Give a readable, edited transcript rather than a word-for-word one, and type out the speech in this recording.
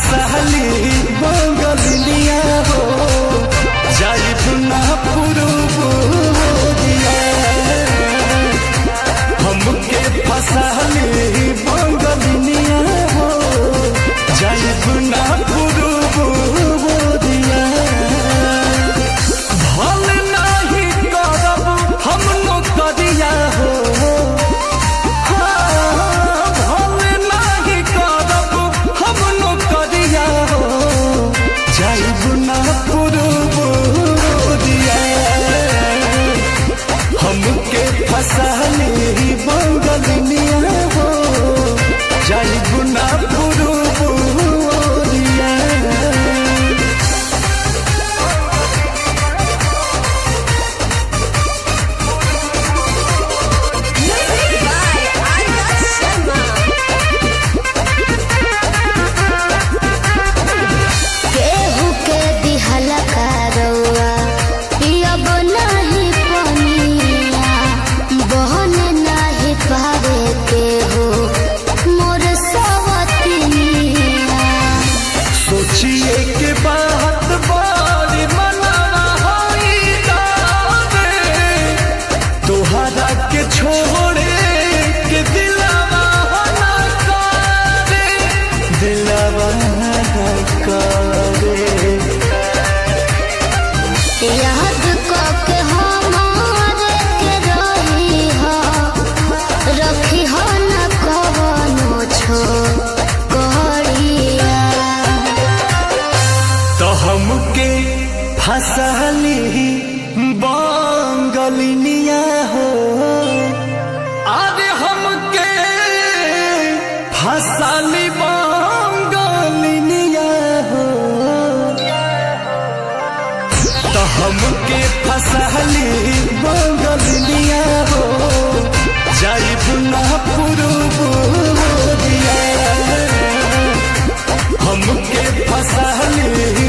फसली बंगलिया हो जाई पुना पुरुबुदिया हमके फसली बंगलिया हो जाई पुना पुरुबुदिया भल नहीं करब हम नौकरिया हो हमके फसली बंगलिया हो जाई गुना पुरुबुदिया केहू के दिहल करौआ पियब नहीं पनिया बहन नहीं पावे केहू मोर सवतिनिया सोचिए के बात बड़ी मनावा होई दावे तोहरा के छोड़े के दिलवा ना करे दिलवा ना करे याद के हमारे के रही हो रखी हो न कवनो छोकरिया तो हमके फसली बंगलिया हो अरे हमके फसली बंगलिया हो तो हमके फसली बंगलिया हो जाई पुना पुरुबुदिया हमके फसली